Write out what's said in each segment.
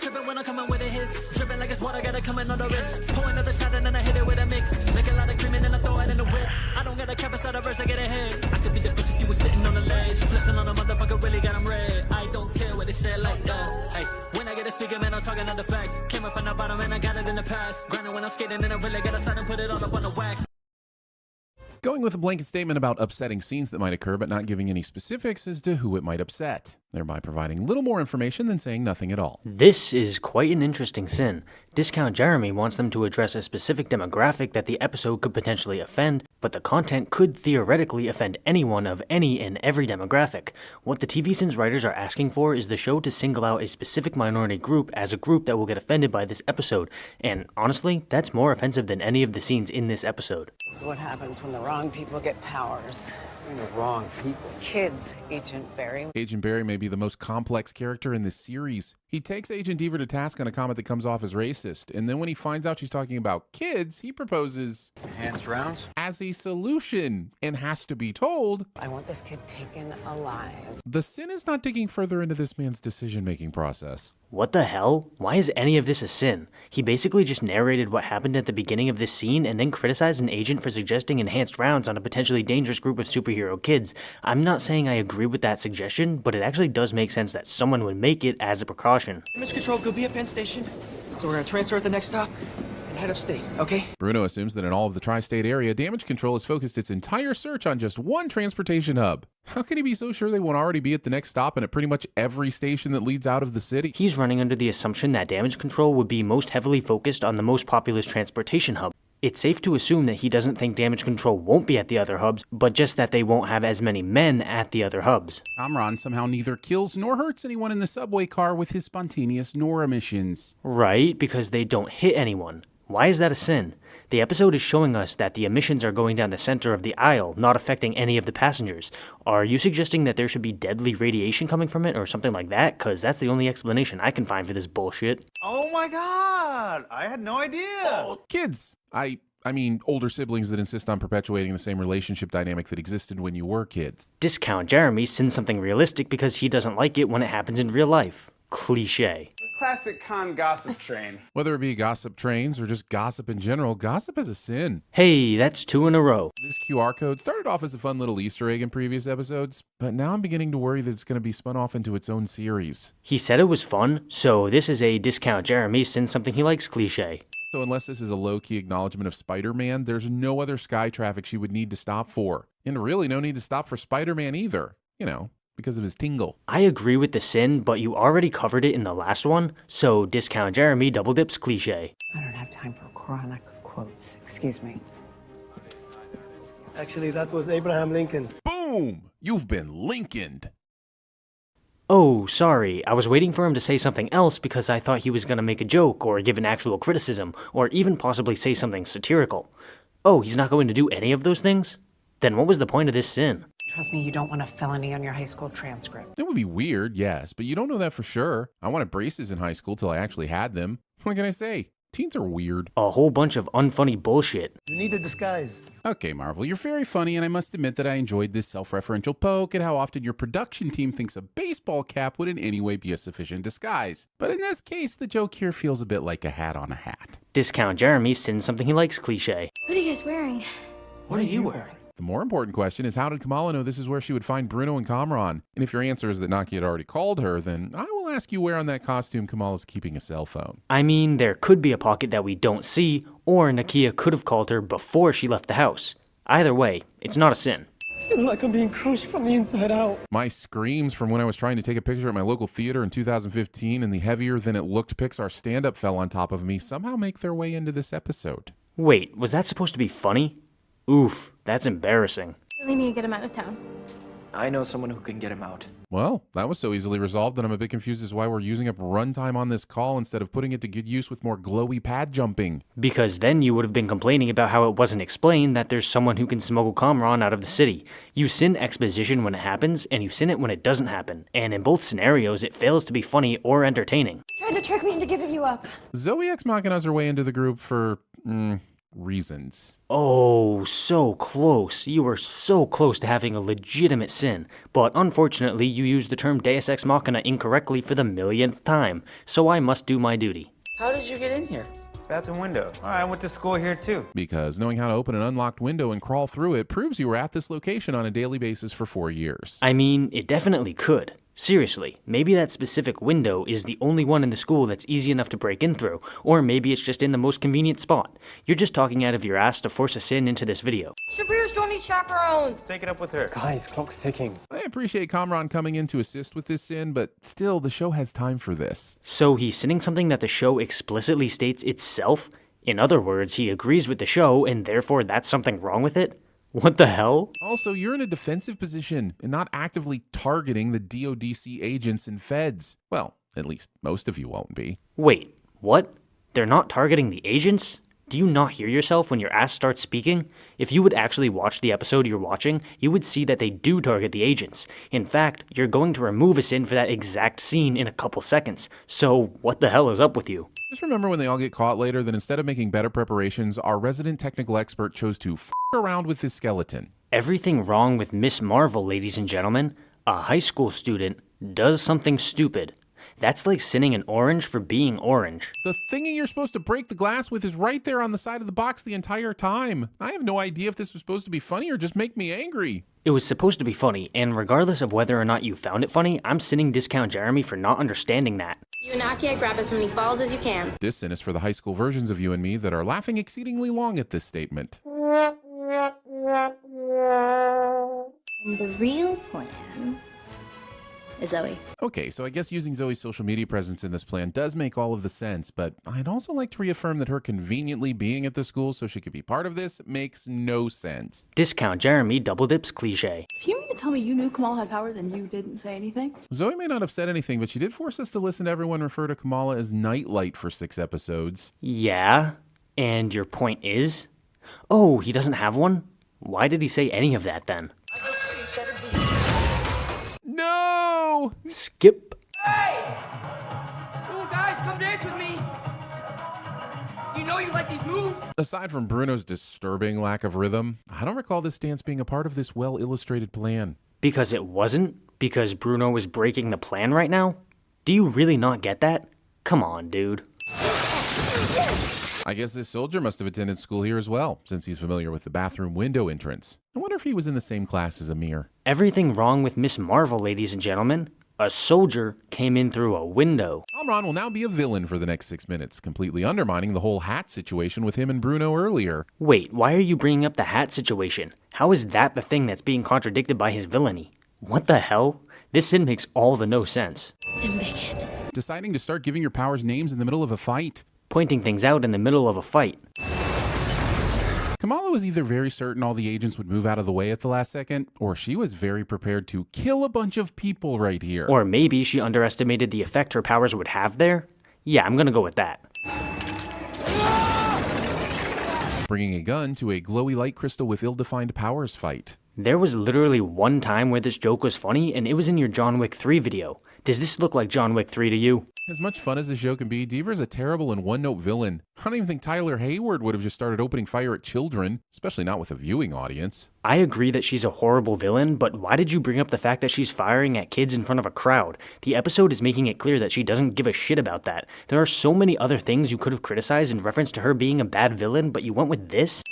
tripping when I'm coming with the hits. Dripping like it's water, gotta come in on the wrist. Pour another shot and then I hit it with a mix. Make a lot of cream and then I throw it in the whip. I don't got a cap inside the verse, I get ahead. I could be the bitch if you was sitting on the ledge. Flexing on a motherfucker, really got him red. I don't care what they say like that. Hey, when I get a speaker, man, I'm talking on the facts. Came up from the bottom and I got it in the past. Grinding when I'm skating and I really got a side and put it all up on the wax. Going with a blanket statement about upsetting scenes that might occur, but not giving any specifics as to who it might upset, thereby providing little more information than saying nothing at all. This is quite an interesting sin. Discount Jeremy wants them to address a specific demographic that the episode could potentially offend, but the content could theoretically offend anyone of any and every demographic. What the TVSins writers are asking for is the show to single out a specific minority group as a group that will get offended by this episode, and honestly, that's more offensive than any of the scenes in this episode. This is what happens when the wrong people get powers. The wrong people. Kids, Agent Barry. Agent Barry may be the most complex character in this series. He takes Agent Deaver to task on a comment that comes off as racist, and then when he finds out she's talking about kids, he proposes Enhanced rounds? as a solution and has to be told, I want this kid taken alive. the sin is not digging further into this man's decision-making process. What the hell? Why is any of this a sin? He basically just narrated what happened at the beginning of this scene and then criticized an agent for suggesting enhanced rounds on a potentially dangerous group of superhero kids. I'm not saying I agree with that suggestion, but it actually does make sense that someone would make it as a precaution. Damage control could be at Penn Station, so we're gonna transfer at the next stop and head upstate, okay? Bruno assumes that in all of the tri-state area, Damage Control has focused its entire search on just one transportation hub. How can he be so sure they won't already be at the next stop and at pretty much every station that leads out of the city? He's running under the assumption that Damage Control would be most heavily focused on the most populous transportation hub. It's safe to assume that he doesn't think Damage Control won't be at the other hubs, but just that they won't have as many men at the other hubs. Kamran somehow neither kills nor hurts anyone in the subway car with his spontaneous Nor emissions. Right, because they don't hit anyone. Why is that a sin? The episode is showing us that the emissions are going down the center of the aisle, not affecting any of the passengers. Are you suggesting that there should be deadly radiation coming from it or something like that? Cause that's the only explanation I can find for this bullshit. Oh my god! I had no idea! Oh, kids! I mean, older siblings that insist on perpetuating the same relationship dynamic that existed when you were kids. Discount Jeremy sins something realistic because he doesn't like it when it happens in real life. Cliche. Classic con gossip train. Whether it be gossip trains or just gossip in general, gossip is a sin. Hey, that's 2 in a row. This QR code started off as a fun little Easter egg in previous episodes, but now I'm beginning to worry that it's going to be spun off into its own series. He said it was fun, so this is a Discount Jeremy sins something he likes cliche. So unless this is a low-key acknowledgement of Spider-Man, there's no other sky traffic she would need to stop for. And really no need to stop for Spider-Man either. You know, because of his tingle. I agree with the sin, but you already covered it in the last one, so Discount Jeremy double dips cliche. I don't have time for chronic quotes. Excuse me. Actually, that was Abraham Lincoln. Boom! You've been Lincolned. Oh, sorry, I was waiting for him to say something else because I thought he was gonna make a joke or give an actual criticism, or even possibly say something satirical. Oh, he's not going to do any of those things? Then what was the point of this sin? Trust me, you don't want a felony on your high school transcript. It would be weird, yes, but you don't know that for sure. I wanted braces in high school till I actually had them. What can I say? Teens are weird. A whole bunch of unfunny bullshit. You need a disguise. Okay, Marvel, you're very funny, and I must admit that I enjoyed this self-referential poke at how often your production team thinks a baseball cap would in any way be a sufficient disguise. But in this case, the joke here feels a bit like a hat on a hat. Discount Jeremy sins something he likes cliche. What are you guys wearing? What are you wearing? The more important question is, how did Kamala know this is where she would find Bruno and Kamran? And if your answer is that Naki had already called her, then I will ask you where on that costume Kamala's keeping a cell phone. I mean, there could be a pocket that we don't see, or Nakia could have called her before she left the house. Either way, it's not a sin. I feel like I'm being crushed from the inside out. My screams from when I was trying to take a picture at my local theater in 2015 and the heavier-than-it-looked Pixar stand-up fell on top of me somehow make their way into this episode. Wait, was that supposed to be funny? Oof, that's embarrassing. Really need to get him out of town. I know someone who can get him out. Well, that was so easily resolved that I'm a bit confused as why we're using up runtime on this call instead of putting it to good use with more glowy pad jumping. Because then you would have been complaining about how it wasn't explained that there's someone who can smuggle Kamran out of the city. You sin exposition when it happens, and you sin it when it doesn't happen. And in both scenarios, it fails to be funny or entertaining. Tried to trick me into giving you up. Zoe Ex Machina's her way into the group for, reasons. Oh, so close. You were so close to having a legitimate sin, but unfortunately you used the term Deus Ex Machina incorrectly for the millionth time, so I must do my duty. How did you get in here? Bathroom window. All right, I went to school here too. Because knowing how to open an unlocked window and crawl through it proves you were at this location on a daily basis for 4 years. I mean, it definitely could. Seriously, maybe that specific window is the only one in the school that's easy enough to break in through, or maybe it's just in the most convenient spot. You're just talking out of your ass to force a sin into this video. Superiors don't need chaperones. Take it up with her. Guys, clock's ticking. I appreciate Kamran coming in to assist with this sin, but still, the show has time for this. So he's sinning something that the show explicitly states itself? In other words, he agrees with the show, and therefore that's something wrong with it? What the hell? Also, you're in a defensive position and not actively targeting the DODC agents and feds. Well, at least most of you won't be. Wait, what? They're not targeting the agents? Do you not hear yourself when your ass starts speaking? If you would actually watch the episode you're watching, you would see that they do target the agents. In fact, you're going to remove a sin for that exact scene in a couple seconds. So, what the hell is up with you? Just remember when they all get caught later that instead of making better preparations, our resident technical expert chose to f around with his skeleton. Everything wrong with Miss Marvel, ladies and gentlemen. A high school student does something stupid. That's like sinning an orange for being orange. The thingy you're supposed to break the glass with is right there on the side of the box the entire time. I have no idea if this was supposed to be funny or just make me angry. It was supposed to be funny, and regardless of whether or not you found it funny, I'm sinning Discount Jeremy for not understanding that. You and Akia grab as many balls as you can. This sin is for the high school versions of you and me that are laughing exceedingly long at this statement. And the real plan is Zoe. Okay, so I guess using Zoe's social media presence in this plan does make all of the sense, but I'd also like to reaffirm that her conveniently being at the school so she could be part of this makes no sense. Discount Jeremy double dips cliche. So you mean to tell me you knew Kamala had powers and you didn't say anything? Zoe may not have said anything, but she did force us to listen to everyone refer to Kamala as Nightlight for 6 episodes. Yeah? And your point is? Oh, he doesn't have one? Why did he say any of that then? No! Skip. Hey! Ooh, guys, come dance with me. You know you like these moves. Aside from Bruno's disturbing lack of rhythm, I don't recall this dance being a part of this well-illustrated plan. Because it wasn't? Because Bruno was breaking the plan right now? Do you really not get that? Come on, dude. I guess this soldier must have attended school here as well, since he's familiar with the bathroom window entrance. I wonder if he was in the same class as Amir. Everything wrong with Miss Marvel, ladies and gentlemen. A soldier came in through a window. Kamran will now be a villain for the next 6 minutes, completely undermining the whole hat situation with him and Bruno earlier. Wait, why are you bringing up the hat situation? How is that the thing that's being contradicted by his villainy? What the hell? This sin makes all the no sense. Deciding to start giving your powers names in the middle of a fight. Pointing things out in the middle of a fight. Kamala was either very certain all the agents would move out of the way at the last second, or she was very prepared to kill a bunch of people right here. Or maybe she underestimated the effect her powers would have there? Yeah, I'm gonna go with that. Bringing a gun to a glowy light crystal with ill-defined powers fight. There was literally one time where this joke was funny, and it was in your John Wick 3 video. Does this look like John Wick 3 to you? As much fun as the show can be, Deaver's a terrible and one-note villain. I don't even think Tyler Hayward would have just started opening fire at children, especially not with a viewing audience. I agree that she's a horrible villain, but why did you bring up the fact that she's firing at kids in front of a crowd? The episode is making it clear that she doesn't give a shit about that. There are so many other things you could have criticized in reference to her being a bad villain, but you went with this?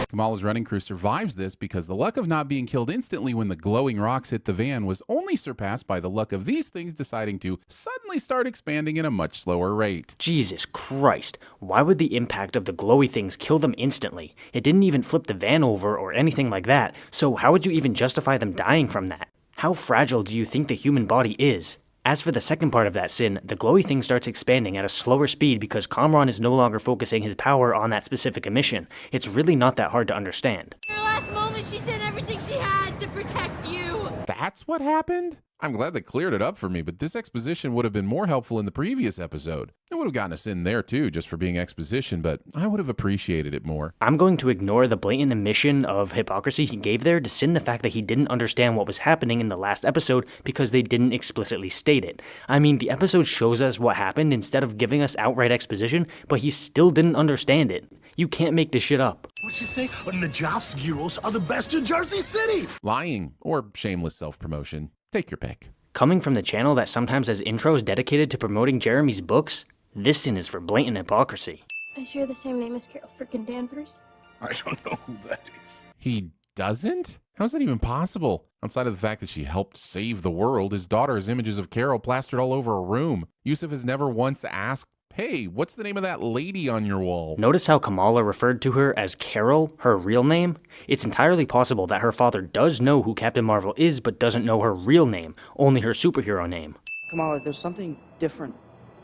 Kamala's running crew survives this because the luck of not being killed instantly when the glowing rocks hit the van was only surpassed by the luck of these things deciding to suddenly start expanding at a much slower rate. Jesus Christ, why would the impact of the glowy things kill them instantly? It didn't even flip the van over or anything like that, so how would you even justify them dying from that? How fragile do you think the human body is? As for the second part of that sin, the glowy thing starts expanding at a slower speed because Kamran is no longer focusing his power on that specific emission. It's really not that hard to understand. In her last moment, she said everything she had to protect you. That's what happened? I'm glad that cleared it up for me, but this exposition would have been more helpful in the previous episode. It would have gotten us in there too, just for being exposition, but I would have appreciated it more. I'm going to ignore the blatant admission of hypocrisy he gave there to sin the fact that he didn't understand what was happening in the last episode because they didn't explicitly state it. I mean, the episode shows us what happened instead of giving us outright exposition, but he still didn't understand it. You can't make this shit up. What'd she say? The Joss Heroes are the best in Jersey City! Lying, or shameless self-promotion. Take your pick. Coming from the channel that sometimes has intros dedicated to promoting Jeremy's books, this sin is for blatant hypocrisy. I share the same name as Carol frickin' Danvers. I don't know who that is. He doesn't? How's that even possible? Outside of the fact that she helped save the world, his daughter has images of Carol plastered all over a room. Yusuf has never once asked, hey, what's the name of that lady on your wall? Notice how Kamala referred to her as Carol, her real name? It's entirely possible that her father does know who Captain Marvel is, but doesn't know her real name, only her superhero name. Kamala, there's something different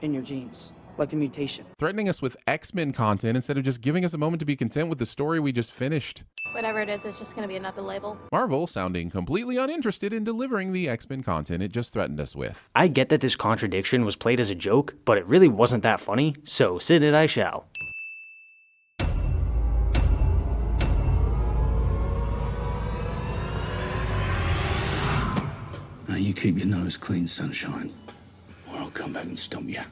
in your genes, like a mutation. Threatening us with X-Men content instead of just giving us a moment to be content with the story we just finished. Whatever it is, it's just gonna be another label. Marvel sounding completely uninterested in delivering the X-Men content it just threatened us with. I get that this contradiction was played as a joke, but it really wasn't that funny, so sit it I shall. Now you keep your nose clean, sunshine, or I'll come back and stomp you.